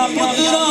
पुत्रा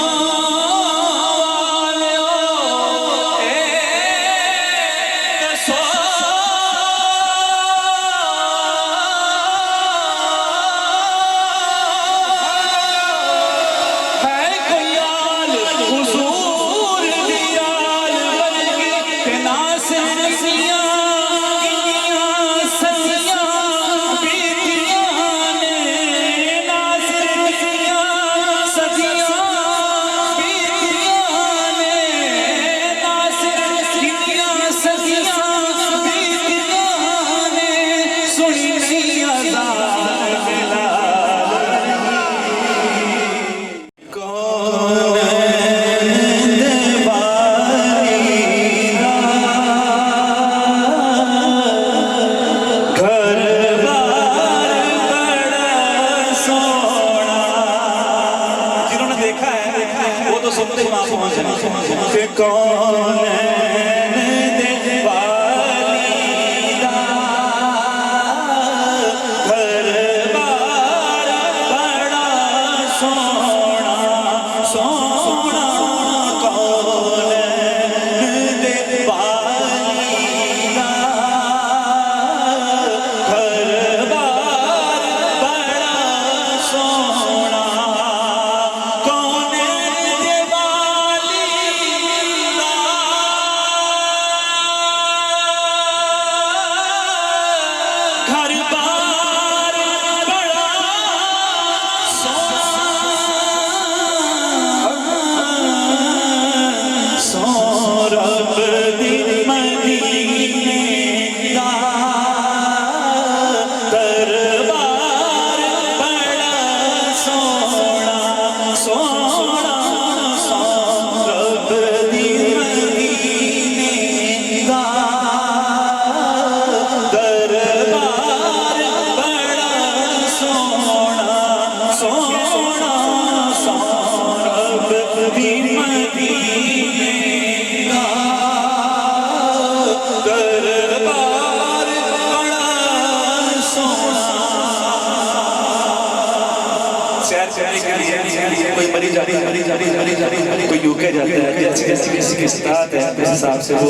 कोई यूके जाता है, जैसे जैसे किसी की स्टार्ट है उस हिसाब से वो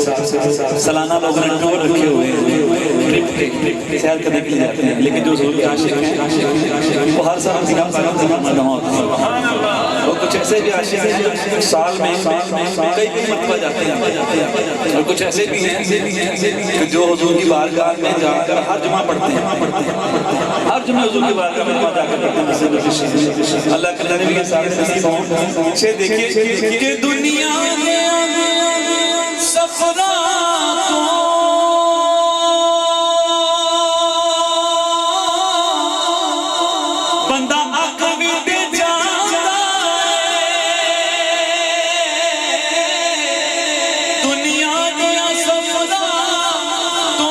सालाना लोग टूर रखे हुए हैं, सैर करने के लिए जाते हैं। लेकिन जो हुजूर के आशिक हैं वो हर साल और कुछ ऐसे भी आशिक हैं साल में कई मरतबा जाते हैं, और कुछ ऐसे भी हैं कि जो हुजूर की बारगाह में जाकर हर जुमा पढ़ते हैं, हर जुमा हुजूर की बारगाह में जाकर पढ़ते हैं। अल्लाह के नबी के साथ से देखिए कि दुनिया में सफरा बंदा अकवी दे जाता दुनिया दिया सफरा तो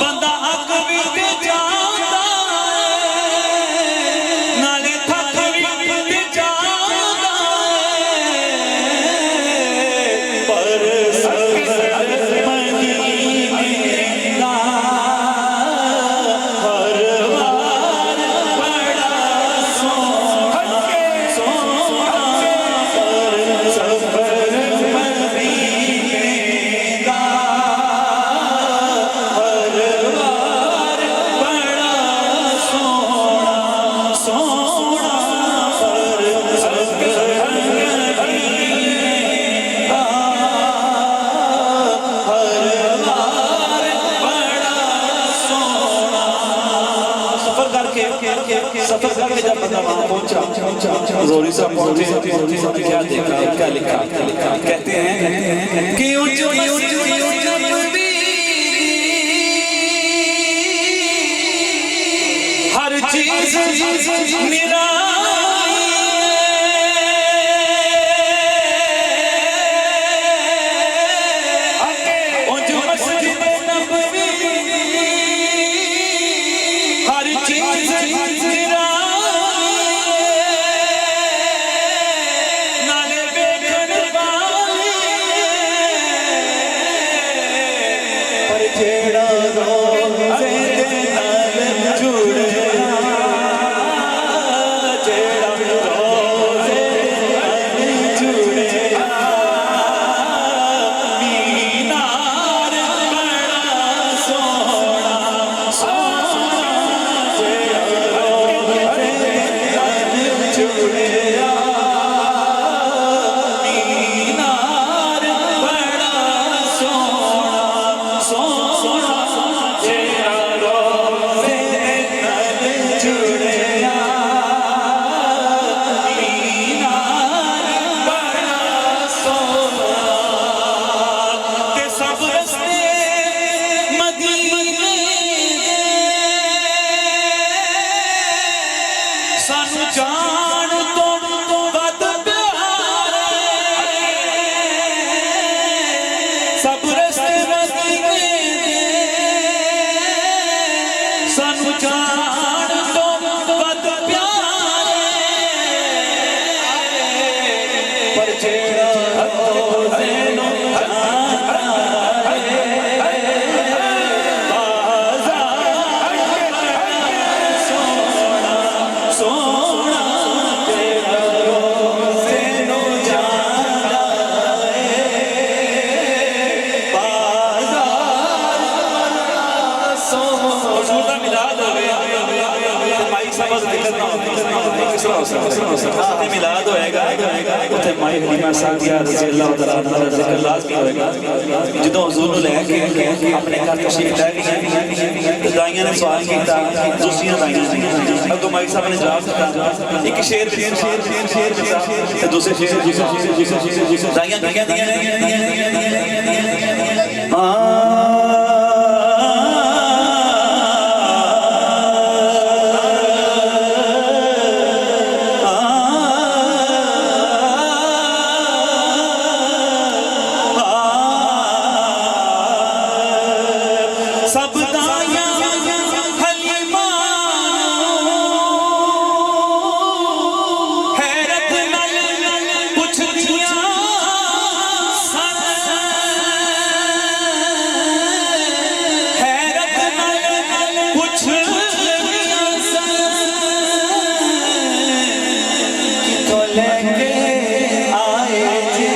बंदा अकवी दे जाता नाले सफर करके जब बंदा वहां पहुंचा, जोरी साहब पहुंचे, क्या देखा, क्या लिखा, कहते हैं कि हर चीज मेरा जान तो वध प्यारे सब रस्ते मदीने दे सानू जान तो वध प्यारे पर जेड़ा हुसैनो मिलाद होएगा उत्थे माई हलीमा सादिया रज़ी अल्लाह तआला अन्हा दा ज़िक्र लाज़मी होएगा जदों हुज़ूर नूं लैके अपने घर तशरीफ लै गए ते दाइयां ने सवाल कीता दूसरियां दाइयां अगों माई साहब ने जवाब दिता एक शेर ते दूसरे शेर दाइयां की कहंदियां ने सब दाइयां हलीमा हैरत नाल पुछदियां सन हैरत नाल पुछदियां सन किथों लेके आए जे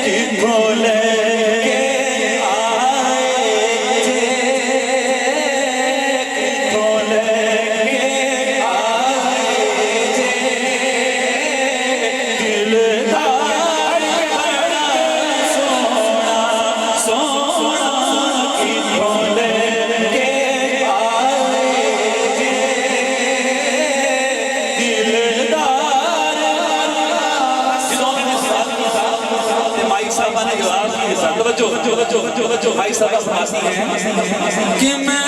किथों लेके भाई साहब फरमाती हैं कि मैं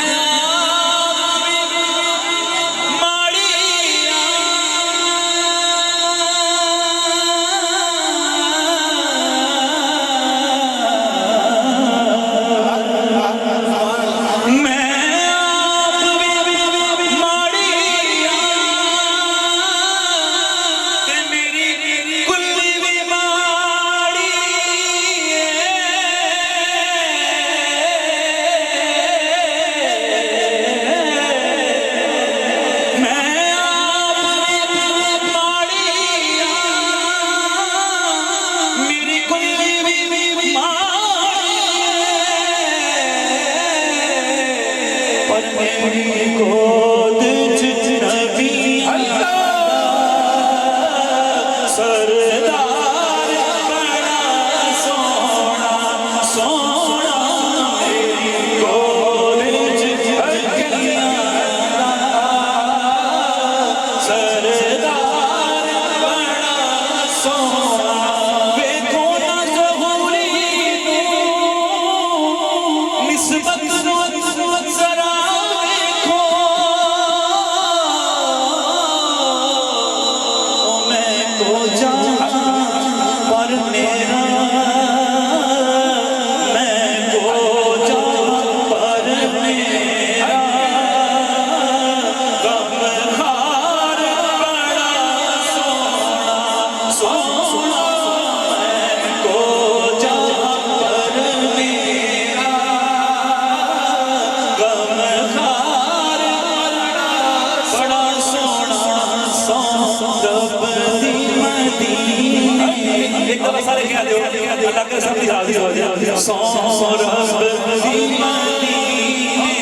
सारे कह दो अल्लाह के सब राजी हो जाए सौरभ दी मदीने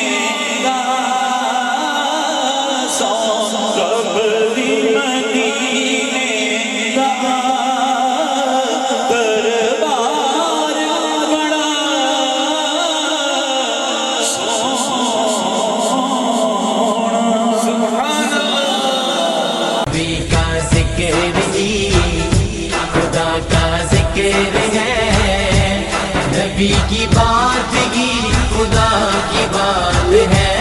दा सौरभ दी मदीने दा दरबार बड़ा सोहना सुभान अल्लाह नबी का जिक्र खुदा का जिक्र है नबी की बात ही खुदा की बात है